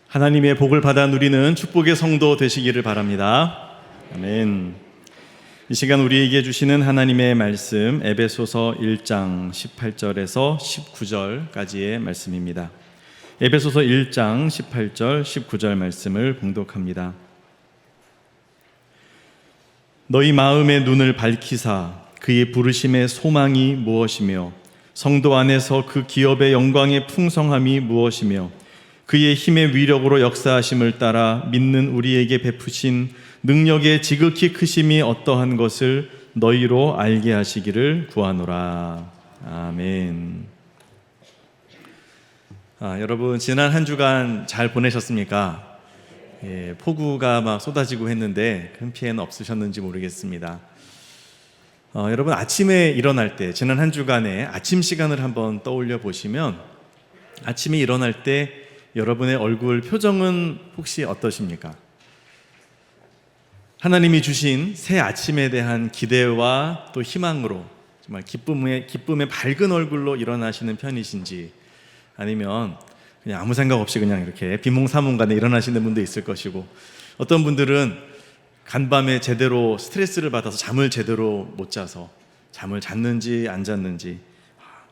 하나님의 복을 받아 누리는 축복의 성도 되시기를 바랍니다. 아멘. 이 시간 우리에게 주시는 하나님의 말씀 에베소서 1장 18절에서 19절까지의 말씀입니다. 에베소서 1장 18절 19절 말씀을 봉독합니다. 너희 마음의 눈을 밝히사 그의 부르심의 소망이 무엇이며 성도 안에서 그 기업의 영광의 풍성함이 무엇이며 그의 힘의 위력으로 역사하심을 따라 믿는 우리에게 베푸신 능력의 지극히 크심이 어떠한 것을 너희로 알게 하시기를 구하노라. 아멘. 여러분 지난 한 주간 잘 보내셨습니까? 폭우가 막 쏟아지고 했는데 큰 피해는 없으셨는지 모르겠습니다. 여러분 아침에 일어날 때 지난 한 주간의 아침 시간을 한번 떠올려 보시면 아침에 일어날 때 여러분의 얼굴 표정은 혹시 어떠십니까? 하나님이 주신 새 아침에 대한 기대와 또 희망으로 정말 기쁨의 밝은 얼굴로 일어나시는 편이신지, 아니면 그냥 아무 생각 없이 그냥 이렇게 비몽사몽간에 일어나시는 분도 있을 것이고, 어떤 분들은 간밤에 제대로 스트레스를 받아서 잠을 제대로 못 자서 잠을 잤는지 안 잤는지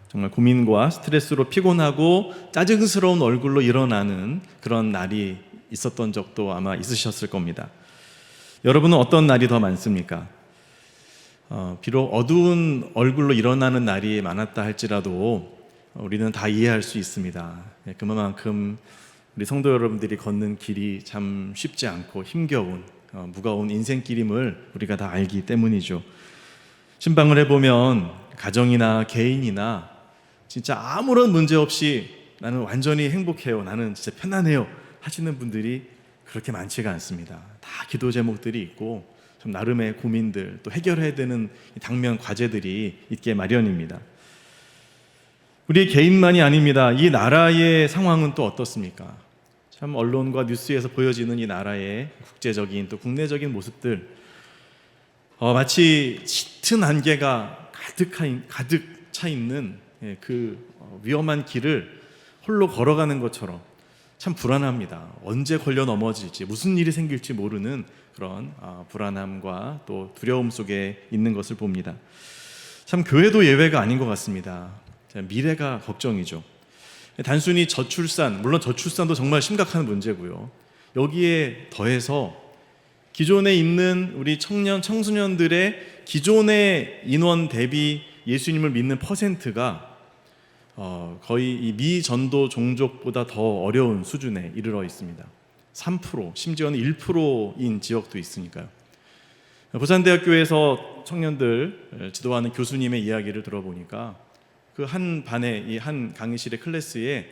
정말 고민과 스트레스로 피곤하고 짜증스러운 얼굴로 일어나는 그런 날이 있었던 적도 아마 있으셨을 겁니다. 여러분은 어떤 날이 더 많습니까? 비록 어두운 얼굴로 일어나는 날이 많았다 할지라도 우리는 다 이해할 수 있습니다. 그만큼 우리 성도 여러분들이 걷는 길이 참 쉽지 않고 힘겨운 무거운 인생길임을 우리가 다 알기 때문이죠. 신방을 해보면 가정이나 개인이나 진짜 아무런 문제 없이 나는 완전히 행복해요, 나는 진짜 편안해요 하시는 분들이 그렇게 많지가 않습니다. 다 기도 제목들이 있고 좀 나름의 고민들, 또 해결해야 되는 당면 과제들이 있게 마련입니다. 우리 개인만이 아닙니다. 이 나라의 상황은 또 어떻습니까? 참 언론과 뉴스에서 보여지는 이 나라의 국제적인 또 국내적인 모습들, 마치 짙은 안개가 가득 차 있는 그 위험한 길을 홀로 걸어가는 것처럼 참 불안합니다. 언제 걸려 넘어질지, 무슨 일이 생길지 모르는 그런 불안함과 또 두려움 속에 있는 것을 봅니다. 참 교회도 예외가 아닌 것 같습니다. 미래가 걱정이죠. 단순히 저출산, 물론 저출산도 정말 심각한 문제고요. 여기에 더해서 기존에 있는 우리 청소년들의 기존의 인원 대비 예수님을 믿는 퍼센트가 거의 이 미전도 종족보다 더 어려운 수준에 이르러 있습니다. 3%, 심지어는 1%인 지역도 있으니까요. 부산대학교에서 청년들 지도하는 교수님의 이야기를 들어보니까 그 한 반에, 이 한 강의실의 클래스에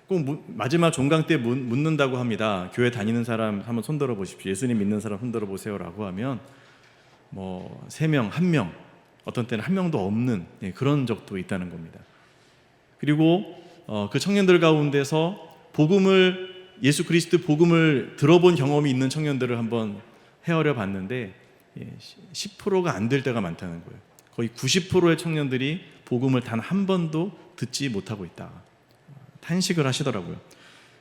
꼭 마지막 종강 때 묻는다고 합니다. 교회 다니는 사람 한번 손들어 보십시오. 예수님 믿는 사람 손들어 보세요라고 하면 3명, 1명, 어떤 때는 1명도 없는 그런 적도 있다는 겁니다. 그리고 그 청년들 가운데서 예수 그리스도 복음을 들어본 경험이 있는 청년들을 한번 헤아려 봤는데 10%가 안 될 때가 많다는 거예요. 거의 90%의 청년들이 복음을 단 한 번도 듣지 못하고 있다, 탄식을 하시더라고요.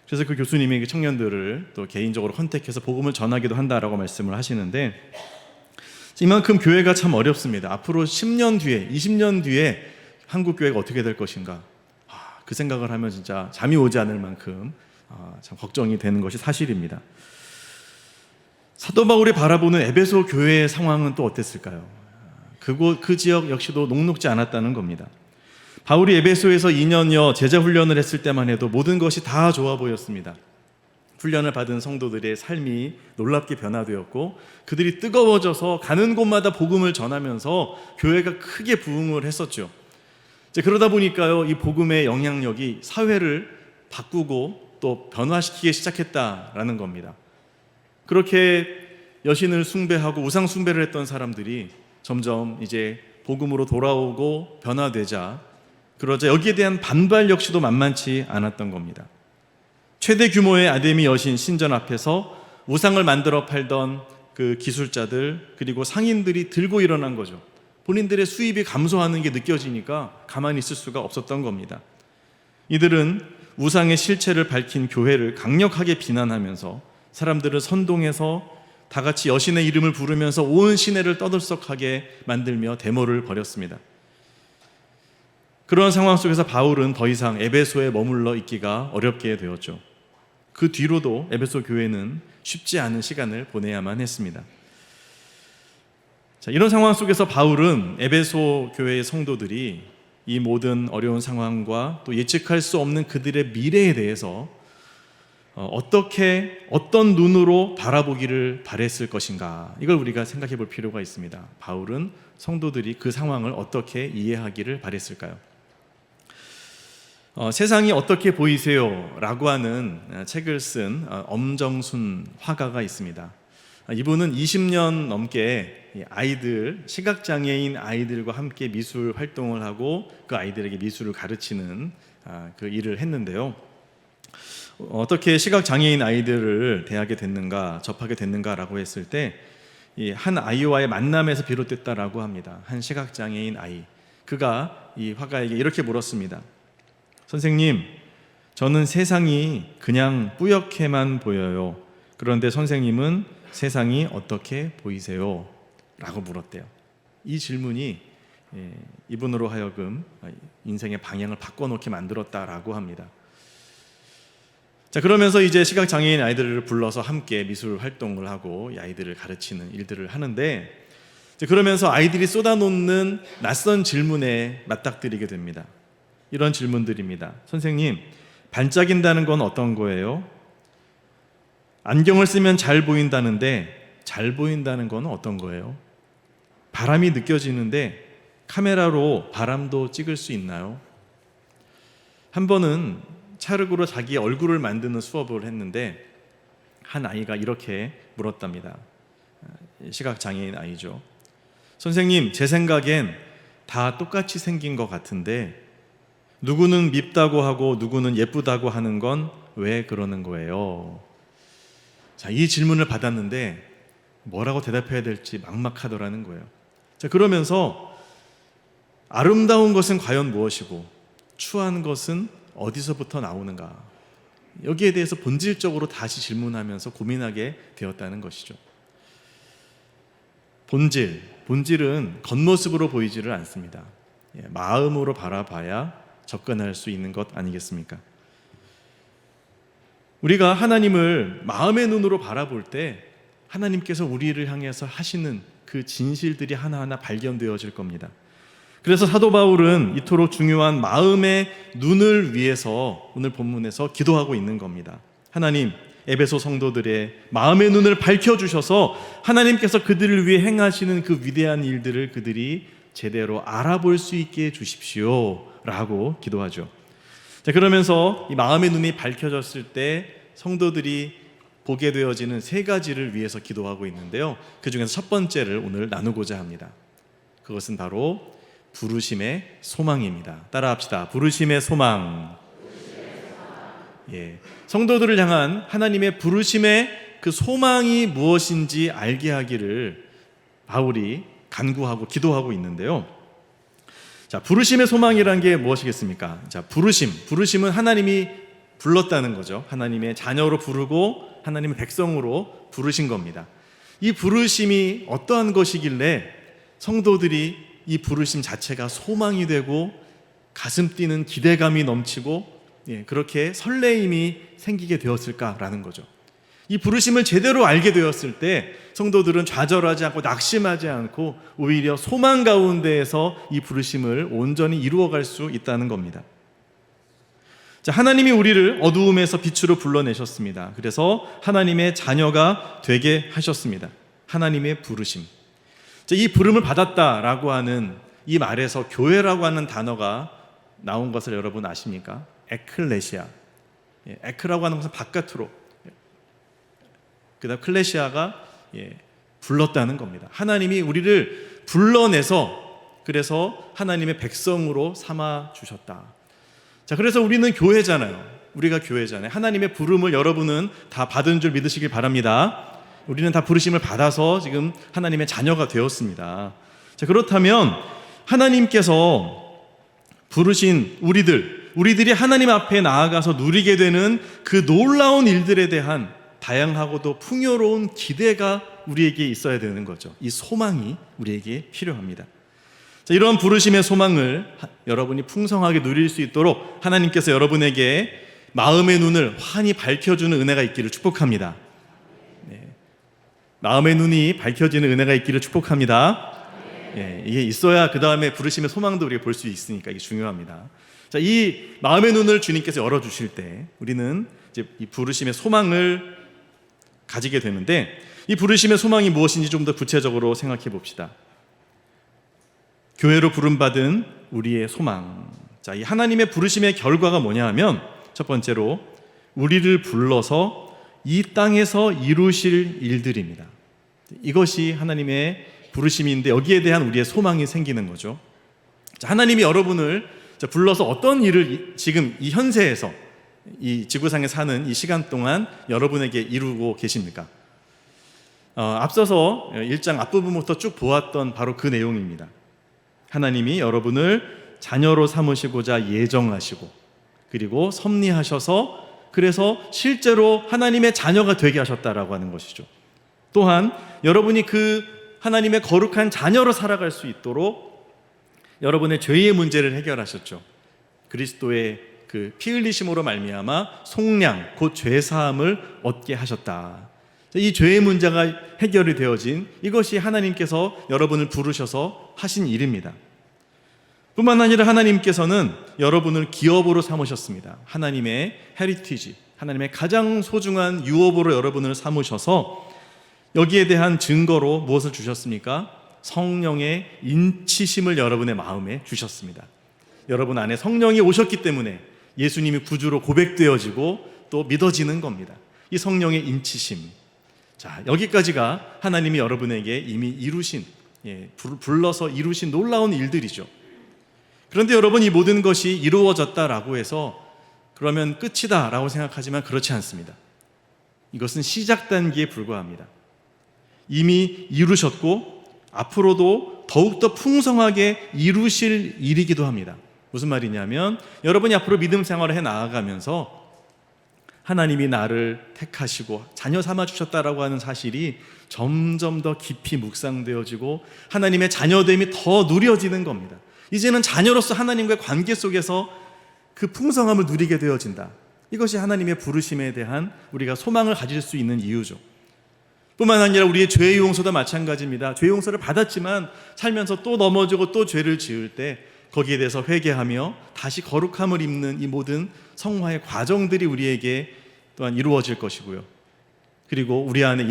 그래서 그 교수님이 그 청년들을 또 개인적으로 컨택해서 복음을 전하기도 한다라고 말씀을 하시는데, 이만큼 교회가 참 어렵습니다. 앞으로 10년 뒤에, 20년 뒤에 한국 교회가 어떻게 될 것인가, 그 생각을 하면 진짜 잠이 오지 않을 만큼 참 걱정이 되는 것이 사실입니다. 사도 바울이 바라보는 에베소 교회의 상황은 또 어땠을까요? 그 지역 역시도 녹록지 않았다는 겁니다. 바울이 에베소에서 2년여 제자 훈련을 했을 때만 해도 모든 것이 다 좋아 보였습니다. 훈련을 받은 성도들의 삶이 놀랍게 변화되었고 그들이 뜨거워져서 가는 곳마다 복음을 전하면서 교회가 크게 부흥을 했었죠. 그러다 보니까요, 이 복음의 영향력이 사회를 바꾸고 또 변화시키기 시작했다라는 겁니다. 그렇게 여신을 숭배하고 우상 숭배를 했던 사람들이 점점 이제 복음으로 돌아오고 변화되자, 그러자 여기에 대한 반발 역시도 만만치 않았던 겁니다. 최대 규모의 아데미 여신 신전 앞에서 우상을 만들어 팔던 그 기술자들, 그리고 상인들이 들고 일어난 거죠. 본인들의 수입이 감소하는 게 느껴지니까 가만히 있을 수가 없었던 겁니다. 이들은 우상의 실체를 밝힌 교회를 강력하게 비난하면서 사람들을 선동해서 다 같이 여신의 이름을 부르면서 온 시내를 떠들썩하게 만들며 데모를 벌였습니다. 그러한 상황 속에서 바울은 더 이상 에베소에 머물러 있기가 어렵게 되었죠. 그 뒤로도 에베소 교회는 쉽지 않은 시간을 보내야만 했습니다. 자, 이런 상황 속에서 바울은 에베소 교회의 성도들이 이 모든 어려운 상황과 또 예측할 수 없는 그들의 미래에 대해서 어떤 눈으로 바라보기를 바랬을 것인가, 이걸 우리가 생각해 볼 필요가 있습니다. 바울은 성도들이 그 상황을 어떻게 이해하기를 바랬을까요? 세상이 어떻게 보이세요? 라고 하는 책을 쓴 엄정순 화가가 있습니다. 이분은 20년 넘게 아이들, 시각장애인 아이들과 함께 미술 활동을 하고 그 아이들에게 미술을 가르치는 그 일을 했는데요. 어떻게 시각장애인 아이들을 대하게 됐는가, 접하게 됐는가라고 했을 때 한 아이와의 만남에서 비롯됐다라고 합니다. 한 시각장애인 아이, 그가 이 화가에게 이렇게 물었습니다. 선생님, 저는 세상이 그냥 뿌옇게만 보여요. 그런데 선생님은 세상이 어떻게 보이세요? 라고 물었대요. 이 질문이 이분으로 하여금 인생의 방향을 바꿔놓게 만들었다라고 합니다. 자, 그러면서 이제 시각장애인 아이들을 불러서 함께 미술 활동을 하고 이 아이들을 가르치는 일들을 하는데, 그러면서 아이들이 쏟아놓는 낯선 질문에 맞닥뜨리게 됩니다. 이런 질문들입니다. 선생님, 반짝인다는 건 어떤 거예요? 안경을 쓰면 잘 보인다는데 잘 보인다는 건 어떤 거예요? 바람이 느껴지는데 카메라로 바람도 찍을 수 있나요? 한 번은 찰흙으로 자기 얼굴을 만드는 수업을 했는데 한 아이가 이렇게 물었답니다. 시각장애인 아이죠. 선생님, 제 생각엔 다 똑같이 생긴 것 같은데 누구는 밉다고 하고 누구는 예쁘다고 하는 건 왜 그러는 거예요? 자, 이 질문을 받았는데 뭐라고 대답해야 될지 막막하더라는 거예요. 자, 그러면서 아름다운 것은 과연 무엇이고 추한 것은 어디서부터 나오는가, 여기에 대해서 본질적으로 다시 질문하면서 고민하게 되었다는 것이죠. 본질은 겉모습으로 보이지를 않습니다. 마음으로 바라봐야 접근할 수 있는 것 아니겠습니까? 우리가 하나님을 마음의 눈으로 바라볼 때 하나님께서 우리를 향해서 하시는 그 진실들이 하나하나 발견되어질 겁니다. 그래서 사도 바울은 이토록 중요한 마음의 눈을 위해서 오늘 본문에서 기도하고 있는 겁니다. 하나님, 에베소 성도들의 마음의 눈을 밝혀주셔서 하나님께서 그들을 위해 행하시는 그 위대한 일들을 그들이 제대로 알아볼 수 있게 해주십시오 라고 기도하죠. 자, 그러면서 이 마음의 눈이 밝혀졌을 때 성도들이 보게 되어지는 세 가지를 위해서 기도하고 있는데요, 그 중에서 첫 번째를 오늘 나누고자 합니다. 그것은 바로 부르심의 소망입니다. 따라합시다. 부르심의 소망. 성도들을 향한 하나님의 부르심의 그 소망이 무엇인지 알게 하기를 바울이 간구하고 기도하고 있는데요. 자, 부르심의 소망이란 게 무엇이겠습니까? 자, 부르심은 하나님이 불렀다는 거죠. 하나님의 자녀로 부르고 하나님의 백성으로 부르신 겁니다. 이 부르심이 어떠한 것이길래 성도들이 이 부르심 자체가 소망이 되고 가슴 뛰는 기대감이 넘치고 그렇게 설레임이 생기게 되었을까라는 거죠. 이 부르심을 제대로 알게 되었을 때 성도들은 좌절하지 않고 낙심하지 않고 오히려 소망 가운데에서 이 부르심을 온전히 이루어갈 수 있다는 겁니다. 자, 하나님이 우리를 어두움에서 빛으로 불러내셨습니다. 그래서 하나님의 자녀가 되게 하셨습니다. 하나님의 부르심. 자, 이 부름을 받았다라고 하는 이 말에서 교회라고 하는 단어가 나온 것을 여러분 아십니까? 에클레시아. 에크라고 하는 것은 바깥으로, 그다음 클레시아가 불렀다는 겁니다. 하나님이 우리를 불러내서 그래서 하나님의 백성으로 삼아 주셨다. 자, 그래서 우리는 교회잖아요. 우리가 교회잖아요. 하나님의 부름을 여러분은 다 받은 줄 믿으시길 바랍니다. 우리는 다 부르심을 받아서 지금 하나님의 자녀가 되었습니다. 자, 그렇다면 하나님께서 부르신 우리들이 하나님 앞에 나아가서 누리게 되는 그 놀라운 일들에 대한 다양하고도 풍요로운 기대가 우리에게 있어야 되는 거죠. 이 소망이 우리에게 필요합니다. 자, 이런 부르심의 소망을 여러분이 풍성하게 누릴 수 있도록 하나님께서 여러분에게 마음의 눈을 환히 밝혀주는 은혜가 있기를 축복합니다. 네. 마음의 눈이 밝혀지는 은혜가 있기를 축복합니다. 예, 이게 있어야 그 다음에 부르심의 소망도 우리가 볼 수 있으니까 이게 중요합니다. 자, 이 마음의 눈을 주님께서 열어주실 때 우리는 이제 이 부르심의 소망을 가지게 되는데, 이 부르심의 소망이 무엇인지 좀 더 구체적으로 생각해 봅시다. 교회로 부름받은 우리의 소망. 자, 이 하나님의 부르심의 결과가 뭐냐 하면, 첫 번째로 우리를 불러서 이 땅에서 이루실 일들입니다. 이것이 하나님의 부르심인데 여기에 대한 우리의 소망이 생기는 거죠. 자, 하나님이 여러분을 불러서 어떤 일을 지금 이 현세에서 이 지구상에 사는 이 시간 동안 여러분에게 이루고 계십니까? 앞서서 1장 앞부분부터 쭉 보았던 바로 그 내용입니다. 하나님이 여러분을 자녀로 삼으시고자 예정하시고, 그리고 섭리하셔서 그래서 실제로 하나님의 자녀가 되게 하셨다라고 하는 것이죠. 또한 여러분이 그 하나님의 거룩한 자녀로 살아갈 수 있도록 여러분의 죄의 문제를 해결하셨죠. 그리스도의 그 피 흘리심으로 말미암아 속량, 곧 죄사함을 얻게 하셨다. 이 죄의 문제가 해결이 되어진 이것이 하나님께서 여러분을 부르셔서 하신 일입니다. 뿐만 아니라 하나님께서는 여러분을 기업으로 삼으셨습니다. 하나님의 헤리티지, 하나님의 가장 소중한 유업으로 여러분을 삼으셔서 여기에 대한 증거로 무엇을 주셨습니까? 성령의 인치심을 여러분의 마음에 주셨습니다. 여러분 안에 성령이 오셨기 때문에 예수님이 구주로 고백되어지고 또 믿어지는 겁니다. 이 성령의 인치심. 자, 여기까지가 하나님이 여러분에게 이미 이루신, 불러서 이루신 놀라운 일들이죠. 그런데 여러분, 이 모든 것이 이루어졌다라고 해서 그러면 끝이다 라고 생각하지만 그렇지 않습니다. 이것은 시작 단계에 불과합니다. 이미 이루셨고 앞으로도 더욱더 풍성하게 이루실 일이기도 합니다. 무슨 말이냐면, 여러분이 앞으로 믿음 생활을 해 나아가면서 하나님이 나를 택하시고 자녀 삼아 주셨다라고 하는 사실이 점점 더 깊이 묵상되어지고 하나님의 자녀됨이 더 누려지는 겁니다. 이제는 자녀로서 하나님과의 관계 속에서 그 풍성함을 누리게 되어진다. 이것이 하나님의 부르심에 대한 우리가 소망을 가질 수 있는 이유죠. 뿐만 아니라 우리의 죄의 용서도 마찬가지입니다. 죄 용서를 받았지만 살면서 또 넘어지고 또 죄를 지을 때 거기에 대해서 회개하며 다시 거룩함을 입는 이 모든 성화의 과정들이 우리에게 또한 이루어질 것이고요. 그리고 우리 안에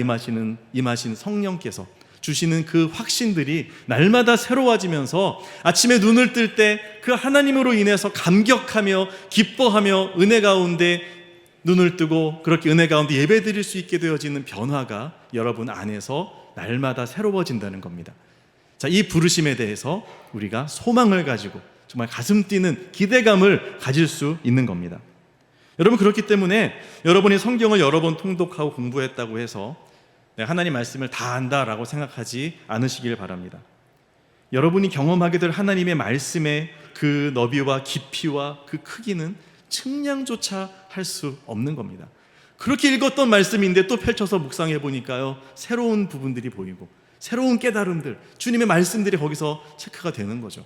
임하신 성령께서 주시는 그 확신들이 날마다 새로워지면서 아침에 눈을 뜰 때 그 하나님으로 인해서 감격하며 기뻐하며 은혜 가운데 눈을 뜨고 그렇게 은혜 가운데 예배드릴 수 있게 되어지는 변화가 여러분 안에서 날마다 새로워진다는 겁니다. 자, 이 부르심에 대해서 우리가 소망을 가지고 정말 가슴 뛰는 기대감을 가질 수 있는 겁니다. 여러분, 그렇기 때문에 여러분이 성경을 여러 번 통독하고 공부했다고 해서 하나님 말씀을 다 안다라고 생각하지 않으시길 바랍니다. 여러분이 경험하게 될 하나님의 말씀의 그 너비와 깊이와 그 크기는 측량조차 할 수 없는 겁니다. 그렇게 읽었던 말씀인데 또 펼쳐서 묵상해 보니까요, 새로운 부분들이 보이고 새로운 깨달음들, 주님의 말씀들이 거기서 체크가 되는 거죠.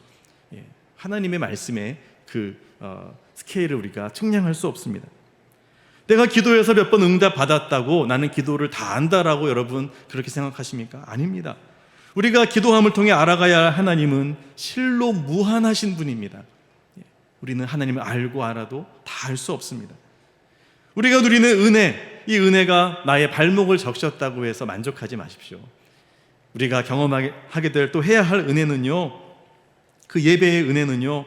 하나님의 말씀의 그 스케일을 우리가 측량할 수 없습니다. 내가 기도해서 몇 번 응답 받았다고 나는 기도를 다 안다라고 여러분 그렇게 생각하십니까? 아닙니다. 우리가 기도함을 통해 알아가야 할 하나님은 실로 무한하신 분입니다. 우리는 하나님을 알고 알아도 다 알 수 없습니다. 우리가 누리는 은혜, 이 은혜가 나의 발목을 적셨다고 해서 만족하지 마십시오. 우리가 경험하게 될 또 해야 할 은혜는요, 그 예배의 은혜는요,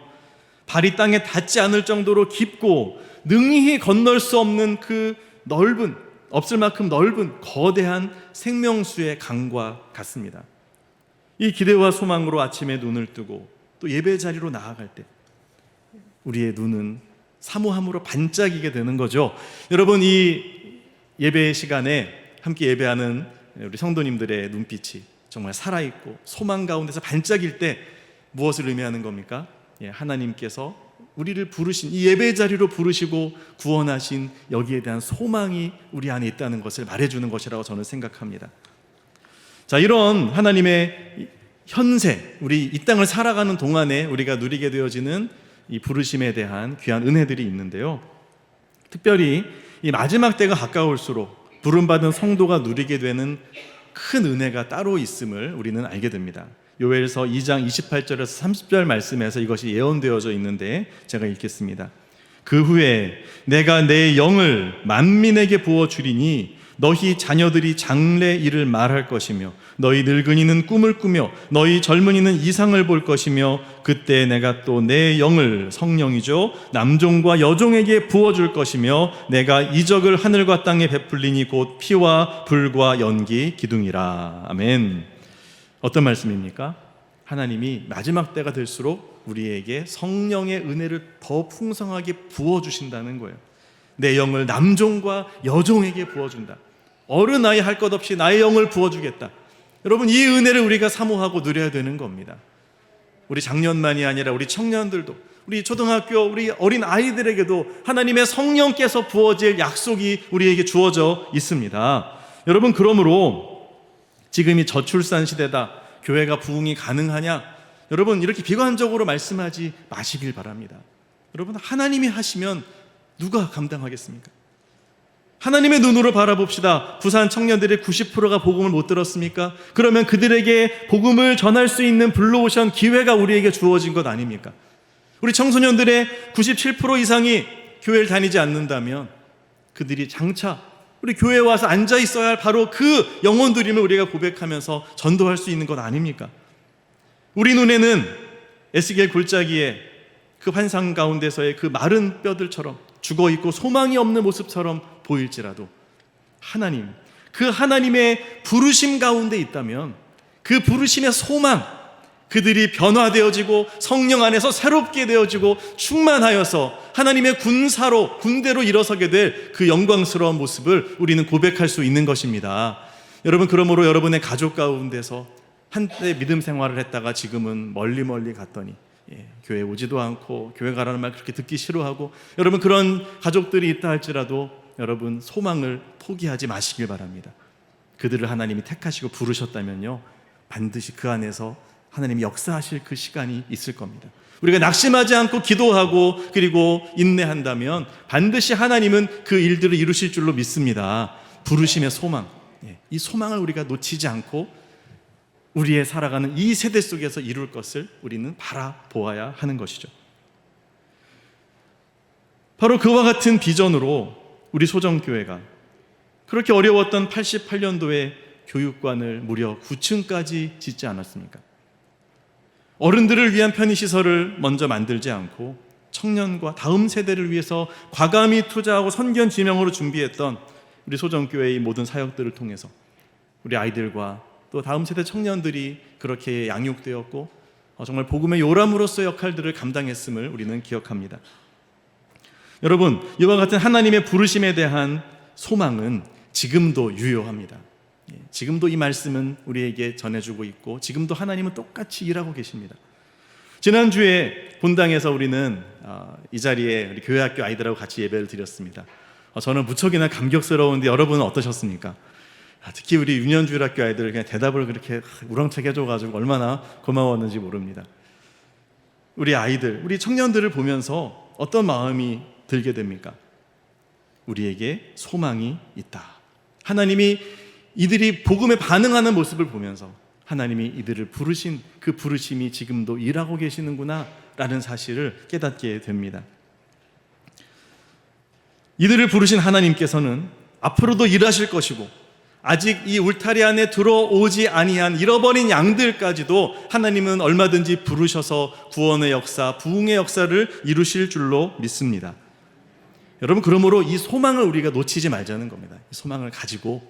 발이 땅에 닿지 않을 정도로 깊고 능히 건널 수 없는 그 넓은, 없을 만큼 넓은 거대한 생명수의 강과 같습니다. 이 기대와 소망으로 아침에 눈을 뜨고 또 예배 자리로 나아갈 때 우리의 눈은 사모함으로 반짝이게 되는 거죠. 여러분, 이 예배 시간에 함께 예배하는 우리 성도님들의 눈빛이 정말 살아있고 소망 가운데서 반짝일 때 무엇을 의미하는 겁니까? 하나님께서 우리를 부르신 이 예배 자리로 부르시고 구원하신 여기에 대한 소망이 우리 안에 있다는 것을 말해주는 것이라고 저는 생각합니다. 자, 이런 하나님의 현세, 우리 이 땅을 살아가는 동안에 우리가 누리게 되어지는 이 부르심에 대한 귀한 은혜들이 있는데요. 특별히 이 마지막 때가 가까울수록 부름받은 성도가 누리게 되는 큰 은혜가 따로 있음을 우리는 알게 됩니다. 요엘서 2장 28절에서 30절 말씀에서 이것이 예언되어져 있는데 제가 읽겠습니다. 그 후에 내가 내 영을 만민에게 부어주리니 너희 자녀들이 장래 일을 말할 것이며 너희 늙은이는 꿈을 꾸며 너희 젊은이는 이상을 볼 것이며 그때 내가 또 내 영을 성령이죠 남종과 여종에게 부어줄 것이며 내가 이적을 하늘과 땅에 베풀리니 곧 피와 불과 연기 기둥이라. 아멘. 어떤 말씀입니까? 하나님이 마지막 때가 될수록 우리에게 성령의 은혜를 더 풍성하게 부어주신다는 거예요. 내 영을 남종과 여종에게 부어준다. 어른 나이 할 것 없이 나의 영을 부어주겠다. 여러분, 이 은혜를 우리가 사모하고 누려야 되는 겁니다. 우리 장년만이 아니라 우리 청년들도, 우리 초등학교, 우리 어린 아이들에게도 하나님의 성령께서 부어질 약속이 우리에게 주어져 있습니다. 여러분, 그러므로 지금이 저출산 시대다, 교회가 부흥이 가능하냐, 여러분 이렇게 비관적으로 말씀하지 마시길 바랍니다. 여러분, 하나님이 하시면 누가 감당하겠습니까? 하나님의 눈으로 바라봅시다. 부산 청년들의 90%가 복음을 못 들었습니까? 그러면 그들에게 복음을 전할 수 있는 블루오션 기회가 우리에게 주어진 것 아닙니까? 우리 청소년들의 97% 이상이 교회를 다니지 않는다면 그들이 장차 우리 교회에 와서 앉아 있어야 할 바로 그 영혼들임을 우리가 고백하면서 전도할 수 있는 것 아닙니까? 우리 눈에는 에스겔 골짜기에 그 환상 가운데서의 그 마른 뼈들처럼 죽어있고 소망이 없는 모습처럼 보일지라도 하나님, 그 하나님의 부르심 가운데 있다면 그 부르심의 소망, 그들이 변화되어지고 성령 안에서 새롭게 되어지고 충만하여서 하나님의 군대로 일어서게 될 그 영광스러운 모습을 우리는 고백할 수 있는 것입니다. 여러분, 그러므로 여러분의 가족 가운데서 한때 믿음 생활을 했다가 지금은 멀리 갔더니 교회 오지도 않고 교회 가라는 말 그렇게 듣기 싫어하고, 여러분 그런 가족들이 있다 할지라도 여러분 소망을 포기하지 마시길 바랍니다. 그들을 하나님이 택하시고 부르셨다면요, 반드시 그 안에서 하나님이 역사하실 그 시간이 있을 겁니다. 우리가 낙심하지 않고 기도하고 그리고 인내한다면 반드시 하나님은 그 일들을 이루실 줄로 믿습니다. 부르심의 소망, 이 소망을 우리가 놓치지 않고 우리의 살아가는 이 세대 속에서 이룰 것을 우리는 바라보아야 하는 것이죠. 바로 그와 같은 비전으로 우리 소정교회가 그렇게 어려웠던 88년도에 교육관을 무려 9층까지 짓지 않았습니까? 어른들을 위한 편의시설을 먼저 만들지 않고 청년과 다음 세대를 위해서 과감히 투자하고 선견 지명으로 준비했던 우리 소정교회의 모든 사역들을 통해서 우리 아이들과 또 다음 세대 청년들이 그렇게 양육되었고 정말 복음의 요람으로서의 역할들을 감당했음을 우리는 기억합니다. 여러분, 이와 같은 하나님의 부르심에 대한 소망은 지금도 유효합니다. 지금도 이 말씀은 우리에게 전해주고 있고 지금도 하나님은 똑같이 일하고 계십니다. 지난주에 본당에서 우리는 이 자리에 우리 교회학교 아이들하고 같이 예배를 드렸습니다. 저는 무척이나 감격스러운데 여러분은 어떠셨습니까? 특히 우리 유년주일학교 아이들 그냥 대답을 그렇게 우렁차게 해줘가지고 얼마나 고마웠는지 모릅니다. 우리 아이들, 우리 청년들을 보면서 어떤 마음이 들게 됩니까? 우리에게 소망이 있다. 하나님이 이들이 복음에 반응하는 모습을 보면서 하나님이 이들을 부르신 그 부르심이 지금도 일하고 계시는구나 라는 사실을 깨닫게 됩니다. 이들을 부르신 하나님께서는 앞으로도 일하실 것이고 아직 이 울타리 안에 들어오지 아니한 잃어버린 양들까지도 하나님은 얼마든지 부르셔서 구원의 역사, 부흥의 역사를 이루실 줄로 믿습니다. 여러분, 그러므로 이 소망을 우리가 놓치지 말자는 겁니다. 이 소망을 가지고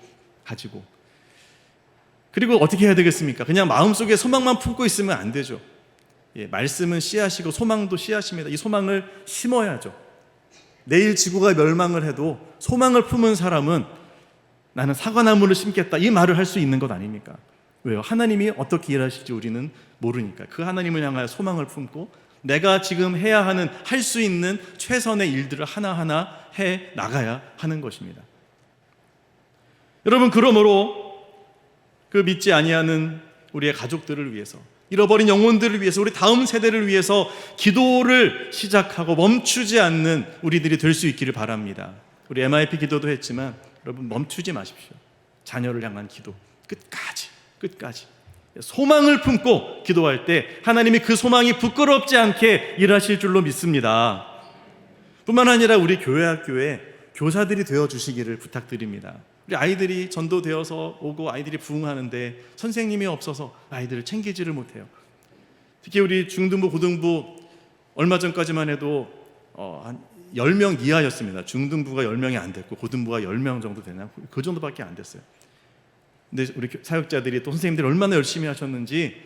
그리고 어떻게 해야 되겠습니까? 그냥 마음속에 소망만 품고 있으면 안 되죠. 말씀은 씨앗이고 소망도 씨앗입니다. 이 소망을 심어야죠. 내일 지구가 멸망을 해도 소망을 품은 사람은 나는 사과나무를 심겠다 이 말을 할 수 있는 것 아닙니까? 왜요? 하나님이 어떻게 일하실지 우리는 모르니까 그 하나님을 향하여 소망을 품고 내가 지금 해야 하는, 할 수 있는 최선의 일들을 하나하나 해 나가야 하는 것입니다. 여러분, 그러므로 그 믿지 아니하는 우리의 가족들을 위해서, 잃어버린 영혼들을 위해서, 우리 다음 세대를 위해서 기도를 시작하고 멈추지 않는 우리들이 될 수 있기를 바랍니다. 우리 MIP 기도도 했지만 여러분, 멈추지 마십시오. 자녀를 향한 기도 끝까지 소망을 품고 기도할 때 하나님이 그 소망이 부끄럽지 않게 일하실 줄로 믿습니다. 뿐만 아니라 우리 교회 학교에 교사들이 되어주시기를 부탁드립니다. 우리 아이들이 전도되어서 오고 아이들이 부흥하는데 선생님이 없어서 아이들을 챙기지를 못해요. 특히 우리 중등부, 고등부 얼마 전까지만 해도 한 10명 이하였습니다. 중등부가 10명이 안 됐고 고등부가 10명 정도 되나, 그 정도밖에 안 됐어요. 근데 우리 사역자들이 또 선생님들이 얼마나 열심히 하셨는지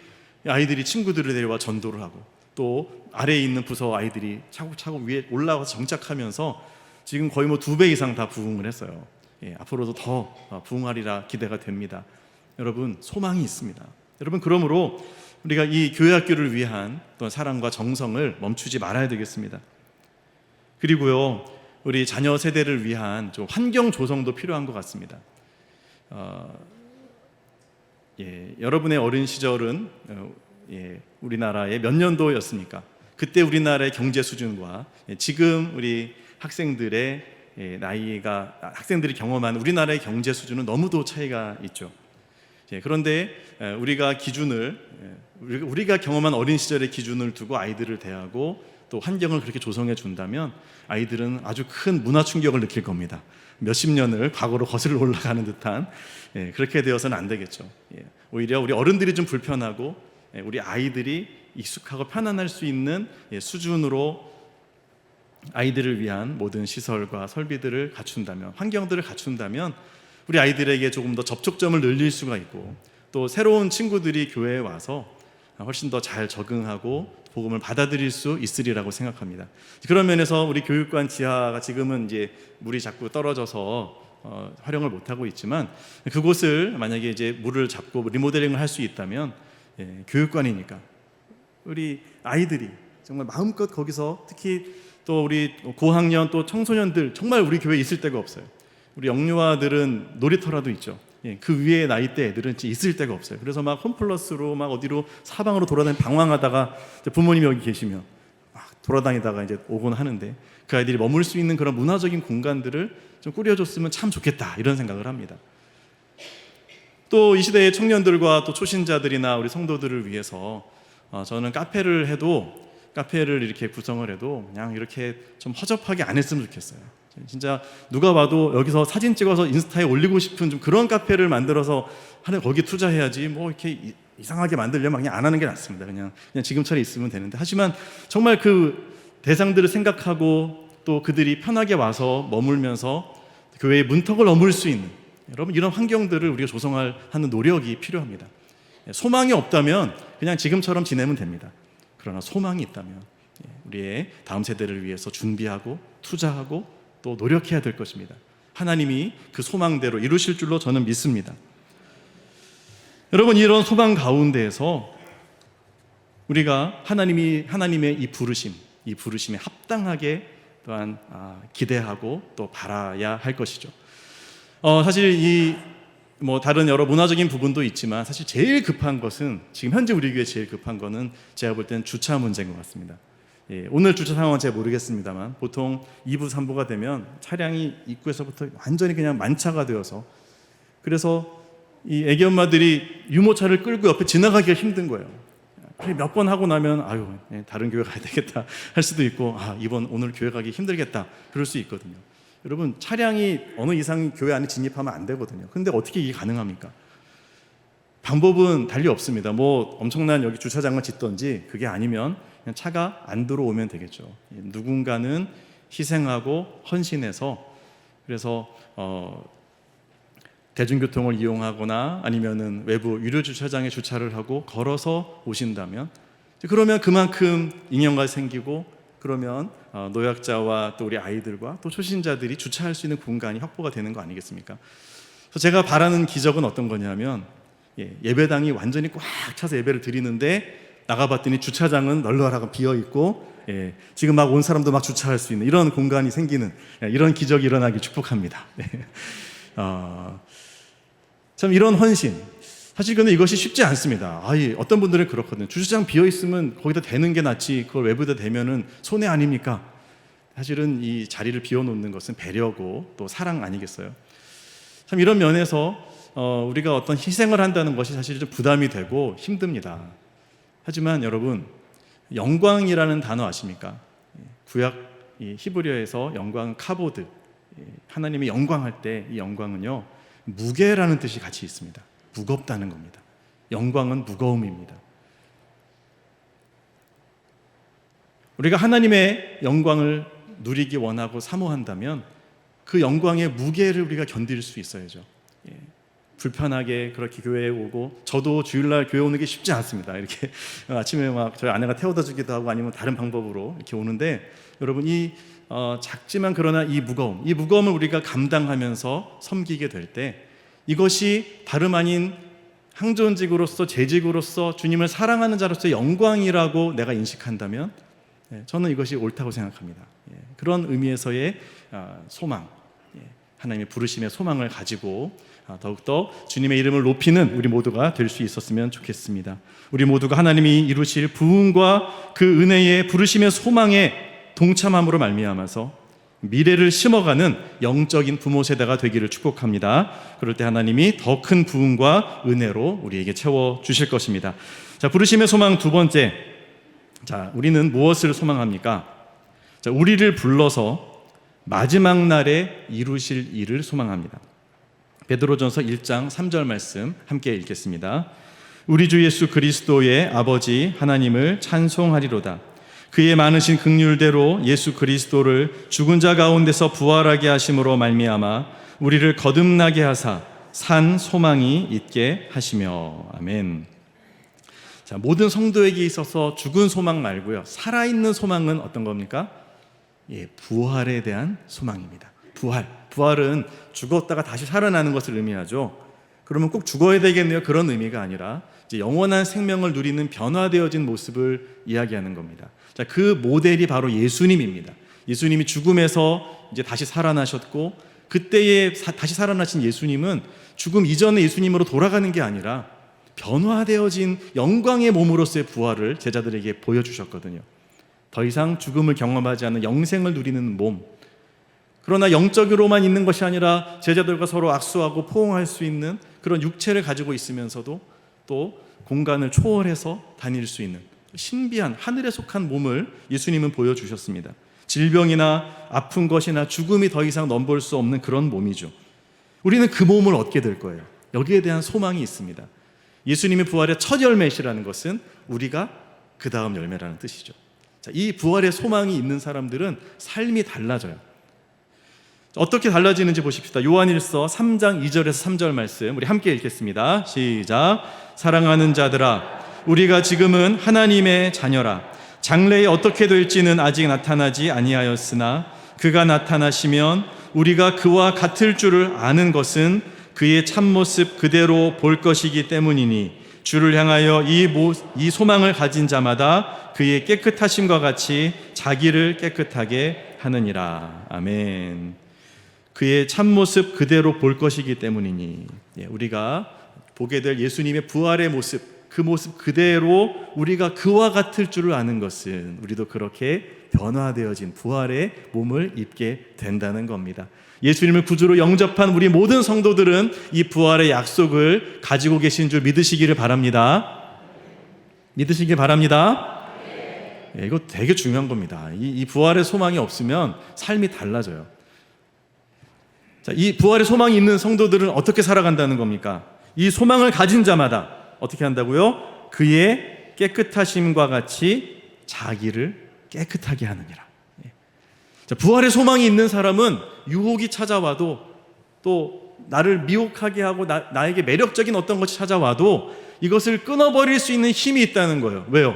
아이들이 친구들을 데려와 전도를 하고, 또 아래에 있는 부서 아이들이 차곡차곡 위에 올라와서 정착하면서 지금 거의 2배 이상 다 부흥을 했어요. 앞으로도 더 부흥하리라 기대가 됩니다. 여러분, 소망이 있습니다. 여러분, 그러므로 우리가 이 교회 학교를 위한 또한 사랑과 정성을 멈추지 말아야 되겠습니다. 그리고요, 우리 자녀 세대를 위한 좀 환경 조성도 필요한 것 같습니다. 여러분의 어린 시절은 우리나라의 몇 년도였습니까? 그때 우리나라의 경제 수준과 지금 우리 학생들의 나이가, 학생들이 경험한 우리나라의 경제 수준은 너무도 차이가 있죠. 그런데 우리가 경험한 어린 시절의 기준을 두고 아이들을 대하고 또 환경을 그렇게 조성해 준다면 아이들은 아주 큰 문화 충격을 느낄 겁니다. 몇십 년을 과거로 거슬러 올라가는 듯한, 그렇게 되어서는 안 되겠죠. 오히려 우리 어른들이 좀 불편하고 우리 아이들이 익숙하고 편안할 수 있는 수준으로 아이들을 위한 모든 시설과 설비들을 갖춘다면, 환경들을 갖춘다면 우리 아이들에게 조금 더 접촉점을 늘릴 수가 있고, 또 새로운 친구들이 교회에 와서 훨씬 더 잘 적응하고 복음을 받아들일 수 있으리라고 생각합니다. 그런 면에서 우리 교육관 지하가 지금은 이제 물이 자꾸 떨어져서 활용을 못하고 있지만, 그곳을 만약에 이제 물을 잡고 리모델링을 할 수 있다면, 교육관이니까 우리 아이들이 정말 마음껏 거기서, 특히 또 우리 고학년 또 청소년들, 정말 우리 교회에 있을 데가 없어요. 우리 영유아들은 놀이터라도 있죠. 그 위에 나이대 애들은 있을 데가 없어요. 그래서 막 홈플러스로 막 어디로 사방으로 돌아다니며 방황하다가 부모님이 여기 계시면 막 돌아다니다가 이제 오곤 하는데, 그 아이들이 머물 수 있는 그런 문화적인 공간들을 좀 꾸려줬으면 참 좋겠다, 이런 생각을 합니다. 또 이 시대의 청년들과 또 초신자들이나 우리 성도들을 위해서 저는 카페를 이렇게 구성을 해도 그냥 이렇게 좀 허접하게 안 했으면 좋겠어요. 진짜 누가 봐도 여기서 사진 찍어서 인스타에 올리고 싶은 좀 그런 카페를 만들어서 거기 투자해야지, 뭐 이렇게 이상하게 만들려면 그냥 안 하는 게 낫습니다. 그냥 지금처럼 있으면 되는데, 하지만 정말 그 대상들을 생각하고 또 그들이 편하게 와서 머물면서 교회의 문턱을 넘을 수 있는, 여러분, 이런 환경들을 우리가 조성하는 노력이 필요합니다. 소망이 없다면 그냥 지금처럼 지내면 됩니다. 그러나 소망이 있다면 우리의 다음 세대를 위해서 준비하고 투자하고 또 노력해야 될 것입니다. 하나님이 그 소망대로 이루실 줄로 저는 믿습니다. 여러분, 이런 소망 가운데에서 우리가 하나님의 이 부르심에 합당하게 또한 기대하고 또 바라야 할 것이죠. 사실 다른 여러 문화적인 부분도 있지만, 사실 제일 급한 것은, 지금 현재 우리 교회 제일 급한 거는 제가 볼 때는 주차 문제인 것 같습니다. 오늘 주차 상황은 잘 모르겠습니다만, 보통 2부, 3부가 되면 차량이 입구에서부터 완전히 그냥 만차가 되어서, 그래서 이 애기 엄마들이 유모차를 끌고 옆에 지나가기가 힘든 거예요. 몇 번 하고 나면 다른 교회 가야 되겠다 할 수도 있고, 오늘 교회 가기 힘들겠다 그럴 수 있거든요. 여러분, 차량이 어느 이상 교회 안에 진입하면 안 되거든요. 근데 어떻게 이게 가능합니까? 방법은 달리 없습니다. 엄청난 여기 주차장을 짓던지, 그게 아니면 그냥 차가 안 들어오면 되겠죠. 누군가는 희생하고 헌신해서, 그래서 대중교통을 이용하거나 아니면은 외부 유료 주차장에 주차를 하고 걸어서 오신다면, 그러면 그만큼 인연가 생기고, 그러면 노약자와 또 우리 아이들과 또 초신자들이 주차할 수 있는 공간이 확보가 되는 거 아니겠습니까? 그래서 제가 바라는 기적은 어떤 거냐면, 예배당이 완전히 꽉 차서 예배를 드리는데 나가봤더니 주차장은 널널하게 비어 있고, 지금 막 온 사람도 막 주차할 수 있는 이런 공간이 생기는, 이런 기적이 일어나길 축복합니다. 참 이런 헌신, 사실 근데 이것이 쉽지 않습니다. 어떤 분들은 그렇거든요. 주차장 비어 있으면 거기다 대는 게 낫지, 그걸 외부에다 대면은 손해 아닙니까? 사실은 이 자리를 비워놓는 것은 배려고 또 사랑 아니겠어요? 참 이런 면에서 우리가 어떤 희생을 한다는 것이 사실 좀 부담이 되고 힘듭니다. 하지만 여러분, 영광이라는 단어 아십니까? 구약 히브리어에서 영광 카보드, 하나님이 영광할 때 이 영광은요, 무게라는 뜻이 같이 있습니다. 무겁다는 겁니다. 영광은 무거움입니다. 우리가 하나님의 영광을 누리기 원하고 사모한다면 그 영광의 무게를 우리가 견딜 수 있어야죠. 불편하게 그렇게 교회에 오고, 저도 주일날 교회 오는 게 쉽지 않습니다. 이렇게 아침에 막 저희 아내가 태워다 주기도 하고 아니면 다른 방법으로 이렇게 오는데, 여러분 작지만 그러나 이 무거움을 우리가 감당하면서 섬기게 될 때, 이것이 다름 아닌 항존직으로서 재직으로서 주님을 사랑하는 자로서의 영광이라고 내가 인식한다면 저는 이것이 옳다고 생각합니다. 그런 의미에서의 소망, 하나님의 부르심의 소망을 가지고 더욱더 주님의 이름을 높이는 우리 모두가 될 수 있었으면 좋겠습니다. 우리 모두가 하나님이 이루실 부흥과 그 은혜의 부르심의 소망에 동참함으로 말미암아서 미래를 심어가는 영적인 부모 세대가 되기를 축복합니다. 그럴 때 하나님이 더 큰 부흥과 은혜로 우리에게 채워주실 것입니다. 자, 부르심의 소망 두 번째. 자, 우리는 무엇을 소망합니까? 자, 우리를 불러서 마지막 날에 이루실 일을 소망합니다. 베드로전서 1장 3절 말씀 함께 읽겠습니다. 우리 주 예수 그리스도의 아버지 하나님을 찬송하리로다. 그의 많으신 긍휼대로 예수 그리스도를 죽은 자 가운데서 부활하게 하심으로 말미암아 우리를 거듭나게 하사 산 소망이 있게 하시며. 아멘. 자, 모든 성도에게 있어서 죽은 소망 말고요, 살아있는 소망은 어떤 겁니까? 부활에 대한 소망입니다. 부활은 죽었다가 다시 살아나는 것을 의미하죠. 그러면 꼭 죽어야 되겠네요, 그런 의미가 아니라 이제 영원한 생명을 누리는 변화되어진 모습을 이야기하는 겁니다. 자, 그 모델이 바로 예수님입니다. 예수님이 죽음에서 이제 다시 살아나셨고, 그때에 다시 살아나신 예수님은 죽음 이전의 예수님으로 돌아가는 게 아니라 변화되어진 영광의 몸으로서의 부활을 제자들에게 보여주셨거든요. 더 이상 죽음을 경험하지 않는 영생을 누리는 몸, 그러나 영적으로만 있는 것이 아니라 제자들과 서로 악수하고 포옹할 수 있는 그런 육체를 가지고 있으면서도 또 공간을 초월해서 다닐 수 있는 신비한 하늘에 속한 몸을 예수님은 보여주셨습니다. 질병이나 아픈 것이나 죽음이 더 이상 넘볼 수 없는 그런 몸이죠. 우리는 그 몸을 얻게 될 거예요. 여기에 대한 소망이 있습니다. 예수님의 부활의 첫 열매시라는 것은 우리가 그 다음 열매라는 뜻이죠. 자, 이 부활의 소망이 있는 사람들은 삶이 달라져요. 어떻게 달라지는지 보십시다. 요한일서 3장 2절에서 3절 말씀 우리 함께 읽겠습니다. 시작. 사랑하는 자들아, 우리가 지금은 하나님의 자녀라. 장래에 어떻게 될지는 아직 나타나지 아니하였으나 그가 나타나시면 우리가 그와 같을 줄을 아는 것은 그의 참모습 그대로 볼 것이기 때문이니 주를 향하여 이 소망을 가진 자마다 그의 깨끗하심과 같이 자기를 깨끗하게 하느니라. 아멘. 그의 참모습 그대로 볼 것이기 때문이니, 우리가 보게 될 예수님의 부활의 모습, 그 모습 그대로 우리가 그와 같을 줄을 아는 것은 우리도 그렇게 변화되어진 부활의 몸을 입게 된다는 겁니다. 예수님을 구주로 영접한 우리 모든 성도들은 이 부활의 약속을 가지고 계신 줄 믿으시기를 바랍니다. 믿으시길 바랍니다. 이거 되게 중요한 겁니다. 이 부활의 소망이 없으면 삶이 달라져요. 자, 이 부활의 소망이 있는 성도들은 어떻게 살아간다는 겁니까? 이 소망을 가진 자마다 어떻게 한다고요? 그의 깨끗하심과 같이 자기를 깨끗하게 하느니라. 자, 부활의 소망이 있는 사람은 유혹이 찾아와도, 또 나를 미혹하게 하고 나에게 매력적인 어떤 것이 찾아와도 이것을 끊어버릴 수 있는 힘이 있다는 거예요. 왜요?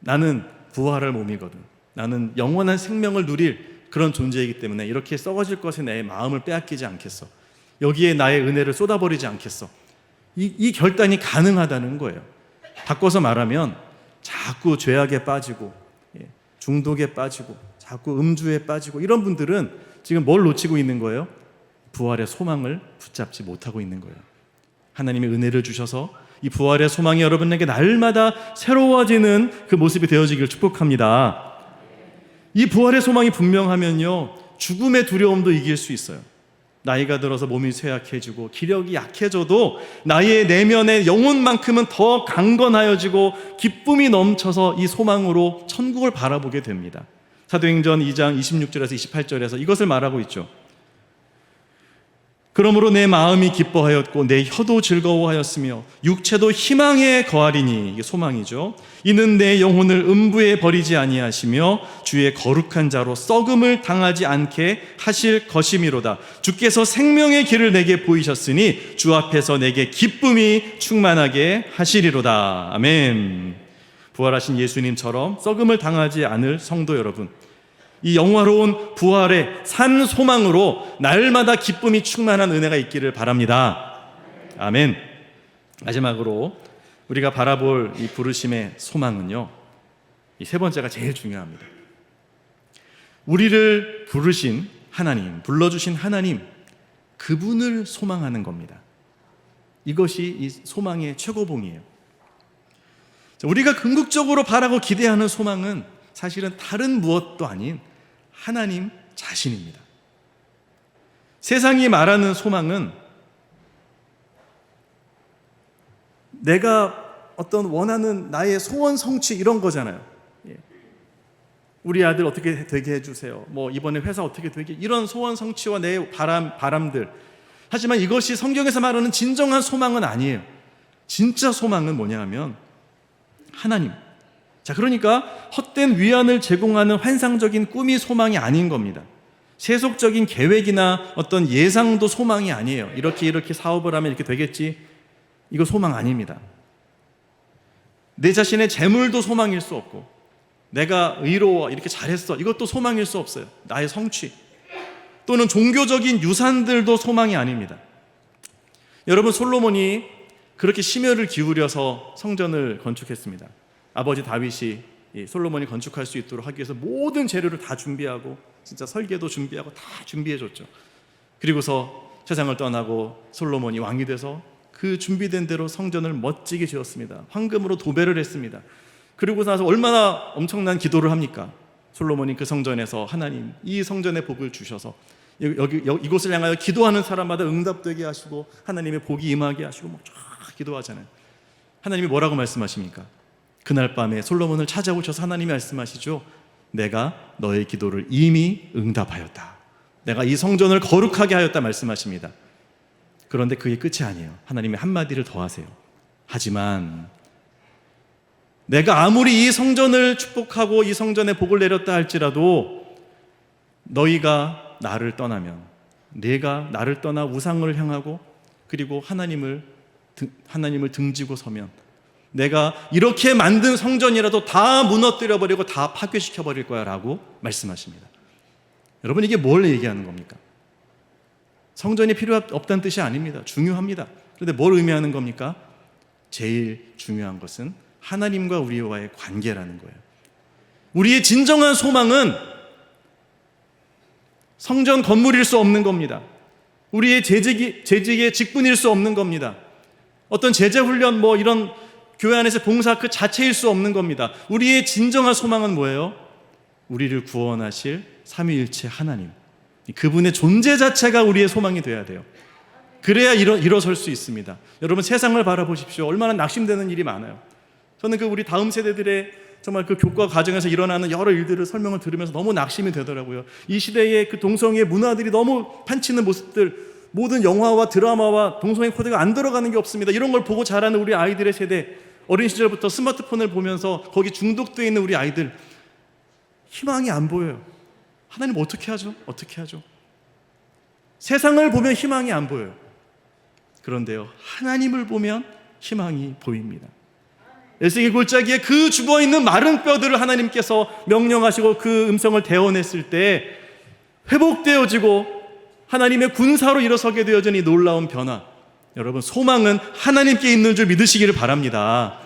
나는 부활할 몸이거든. 나는 영원한 생명을 누릴 그런 존재이기 때문에 이렇게 썩어질 것에 내 마음을 빼앗기지 않겠어. 여기에 나의 은혜를 쏟아버리지 않겠어. 이 결단이 가능하다는 거예요. 바꿔서 말하면 자꾸 죄악에 빠지고 중독에 빠지고 자꾸 음주에 빠지고 이런 분들은 지금 뭘 놓치고 있는 거예요? 부활의 소망을 붙잡지 못하고 있는 거예요. 하나님의 은혜를 주셔서 이 부활의 소망이 여러분에게 날마다 새로워지는 그 모습이 되어지기를 축복합니다. 이 부활의 소망이 분명하면요, 죽음의 두려움도 이길 수 있어요. 나이가 들어서 몸이 쇠약해지고 기력이 약해져도 나의 내면의 영혼만큼은 더 강건하여지고 기쁨이 넘쳐서 이 소망으로 천국을 바라보게 됩니다. 사도행전 2장 26절에서 28절에서 이것을 말하고 있죠. 그러므로 내 마음이 기뻐하였고 내 혀도 즐거워하였으며 육체도 희망에 거하리니, 이게 소망이죠. 이는 내 영혼을 음부에 버리지 아니하시며 주의 거룩한 자로 썩음을 당하지 않게 하실 것이미로다. 주께서 생명의 길을 내게 보이셨으니 주 앞에서 내게 기쁨이 충만하게 하시리로다. 아멘. 부활하신 예수님처럼 썩음을 당하지 않을 성도 여러분, 이 영화로운 부활의 산 소망으로 날마다 기쁨이 충만한 은혜가 있기를 바랍니다. 아멘. 마지막으로 우리가 바라볼 이 부르심의 소망은요, 이 세 번째가 제일 중요합니다. 우리를 부르신 하나님, 불러주신 하나님, 그분을 소망하는 겁니다. 이것이 이 소망의 최고봉이에요. 우리가 궁극적으로 바라고 기대하는 소망은 사실은 다른 무엇도 아닌 하나님 자신입니다. 세상이 말하는 소망은 내가 어떤 원하는 나의 소원 성취 이런 거잖아요. 우리 아들 어떻게 되게 해주세요, 뭐 이번에 회사 어떻게 되게, 이런 소원 성취와 내 바람들. 하지만 이것이 성경에서 말하는 진정한 소망은 아니에요. 진짜 소망은 뭐냐 하면 하나님. 자, 그러니까 헛된 위안을 제공하는 환상적인 꿈이 소망이 아닌 겁니다. 세속적인 계획이나 어떤 예상도 소망이 아니에요. 이렇게 사업을 하면 이렇게 되겠지, 이거 소망 아닙니다. 내 자신의 재물도 소망일 수 없고, 내가 의로워 이렇게 잘했어, 이것도 소망일 수 없어요. 나의 성취 또는 종교적인 유산들도 소망이 아닙니다. 여러분, 솔로몬이 그렇게 심혈을 기울여서 성전을 건축했습니다. 아버지 다윗이 솔로몬이 건축할 수 있도록 하기 위해서 모든 재료를 다 준비하고, 진짜 설계도 준비하고 다 준비해줬죠. 그리고서 세상을 떠나고 솔로몬이 왕이 돼서 그 준비된 대로 성전을 멋지게 지었습니다. 황금으로 도배를 했습니다. 그리고 나서 얼마나 엄청난 기도를 합니까? 솔로몬이 그 성전에서 하나님, 이 성전의 복을 주셔서 이곳을 향하여 기도하는 사람마다 응답되게 하시고 하나님의 복이 임하게 하시고 막 쫙 기도하잖아요. 하나님이 뭐라고 말씀하십니까? 그날 밤에 솔로몬을 찾아오셔서 하나님이 말씀하시죠. 내가 너의 기도를 이미 응답하였다. 내가 이 성전을 거룩하게 하였다 말씀하십니다. 그런데 그게 끝이 아니에요. 하나님이 한마디를 더 하세요. 하지만 내가 아무리 이 성전을 축복하고 이 성전에 복을 내렸다 할지라도 너희가 나를 떠나면, 내가 나를 떠나 우상을 향하고 그리고 하나님을 등지고 서면 내가 이렇게 만든 성전이라도 다 무너뜨려버리고 다 파괴시켜버릴 거야 라고 말씀하십니다. 여러분, 이게 뭘 얘기하는 겁니까? 성전이 필요 없다는 뜻이 아닙니다. 중요합니다. 그런데 뭘 의미하는 겁니까? 제일 중요한 것은 하나님과 우리와의 관계라는 거예요. 우리의 진정한 소망은 성전 건물일 수 없는 겁니다. 우리의 재직의 직분일 수 없는 겁니다. 어떤 제자훈련 이런 교회 안에서 봉사 그 자체일 수 없는 겁니다. 우리의 진정한 소망은 뭐예요? 우리를 구원하실 삼위일체 하나님, 그분의 존재 자체가 우리의 소망이 돼야 돼요. 그래야 일어설 수 있습니다. 여러분, 세상을 바라보십시오. 얼마나 낙심되는 일이 많아요. 저는 우리 다음 세대들의 정말 그 교과 과정에서 일어나는 여러 일들을 설명을 들으면서 너무 낙심이 되더라고요. 이 시대의 그 동성애 문화들이 너무 판치는 모습들, 모든 영화와 드라마와 동성애 코드가 안 들어가는 게 없습니다. 이런 걸 보고 자라는 우리 아이들의 세대, 어린 시절부터 스마트폰을 보면서 거기 중독되어 있는 우리 아이들, 희망이 안 보여요. 하나님 어떻게 하죠? 어떻게 하죠? 세상을 보면 희망이 안 보여요. 그런데요, 하나님을 보면 희망이 보입니다. 에스겔 골짜기에 그 죽어있는 마른 뼈들을 하나님께서 명령하시고 그 음성을 대언했을 때 회복되어지고 하나님의 군사로 일어서게 되어진 이 놀라운 변화, 여러분, 소망은 하나님께 있는 줄 믿으시기를 바랍니다.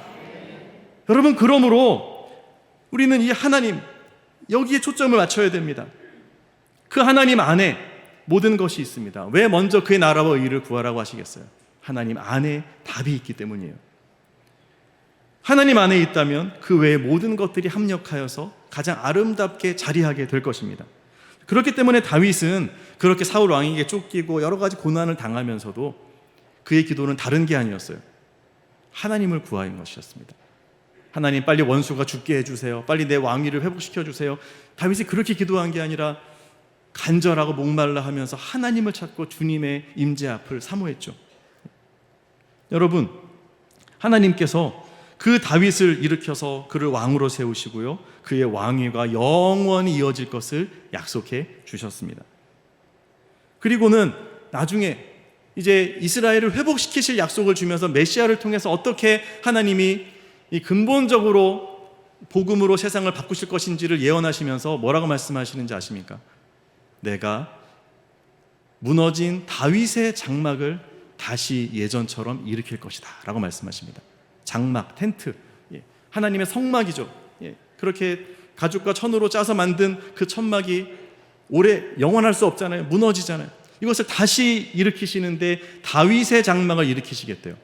여러분, 그러므로 우리는 이 하나님, 여기에 초점을 맞춰야 됩니다. 그 하나님 안에 모든 것이 있습니다. 왜 먼저 그의 나라와 의를 구하라고 하시겠어요? 하나님 안에 답이 있기 때문이에요. 하나님 안에 있다면 그 외의 모든 것들이 합력하여서 가장 아름답게 자리하게 될 것입니다. 그렇기 때문에 다윗은 그렇게 사울 왕에게 쫓기고 여러 가지 고난을 당하면서도 그의 기도는 다른 게 아니었어요. 하나님을 구하는 것이었습니다. 하나님, 빨리 원수가 죽게 해주세요. 빨리 내 왕위를 회복시켜 주세요. 다윗이 그렇게 기도한 게 아니라 간절하고 목말라 하면서 하나님을 찾고 주님의 임재 앞을 사모했죠. 여러분, 하나님께서 그 다윗을 일으켜서 그를 왕으로 세우시고요, 그의 왕위가 영원히 이어질 것을 약속해 주셨습니다. 그리고는 나중에 이제 이스라엘을 회복시키실 약속을 주면서 메시아를 통해서 어떻게 하나님이 이 근본적으로 복음으로 세상을 바꾸실 것인지를 예언하시면서 뭐라고 말씀하시는지 아십니까? 내가 무너진 다윗의 장막을 다시 예전처럼 일으킬 것이다 라고 말씀하십니다. 장막, 텐트, 하나님의 성막이죠. 그렇게 가죽과 천으로 짜서 만든 그 천막이 오래 영원할 수 없잖아요. 무너지잖아요. 이것을 다시 일으키시는데 다윗의 장막을 일으키시겠대요.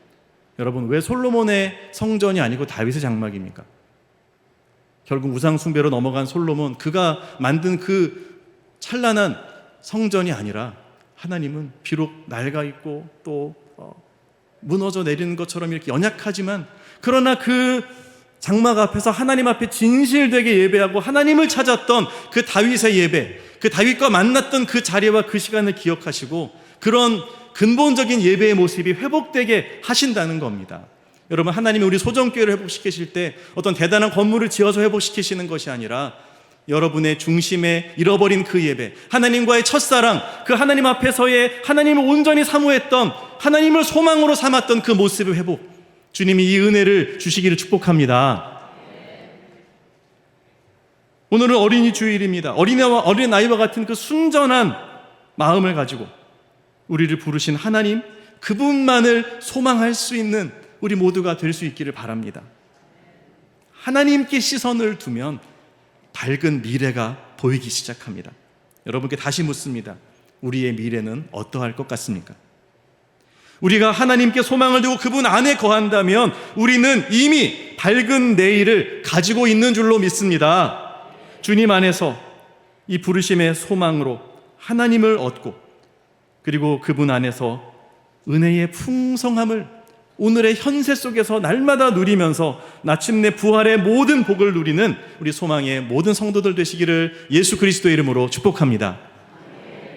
여러분, 왜 솔로몬의 성전이 아니고 다윗의 장막입니까? 결국 우상 숭배로 넘어간 솔로몬, 그가 만든 그 찬란한 성전이 아니라 하나님은 비록 낡아 있고 또 무너져 내리는 것처럼 이렇게 연약하지만, 그러나 그 장막 앞에서 하나님 앞에 진실되게 예배하고 하나님을 찾았던 그 다윗의 예배, 그 다윗과 만났던 그 자리와 그 시간을 기억하시고 그런 근본적인 예배의 모습이 회복되게 하신다는 겁니다. 여러분, 하나님이 우리 소정교회를 회복시키실 때 어떤 대단한 건물을 지어서 회복시키시는 것이 아니라 여러분의 중심에 잃어버린 그 예배, 하나님과의 첫사랑, 그 하나님 앞에서의 하나님을 온전히 사모했던, 하나님을 소망으로 삼았던 그 모습의 회복, 주님이 이 은혜를 주시기를 축복합니다. 오늘은 어린이 주일입니다. 어린아이와 같은 그 순전한 마음을 가지고 우리를 부르신 하나님, 그분만을 소망할 수 있는 우리 모두가 될 수 있기를 바랍니다. 하나님께 시선을 두면 밝은 미래가 보이기 시작합니다. 여러분께 다시 묻습니다. 우리의 미래는 어떠할 것 같습니까? 우리가 하나님께 소망을 두고 그분 안에 거한다면 우리는 이미 밝은 내일을 가지고 있는 줄로 믿습니다. 주님 안에서 이 부르심의 소망으로 하나님을 얻고, 그리고 그분 안에서 은혜의 풍성함을 오늘의 현세 속에서 날마다 누리면서 마침내 부활의 모든 복을 누리는 우리 소망의 모든 성도들 되시기를 예수 그리스도의 이름으로 축복합니다.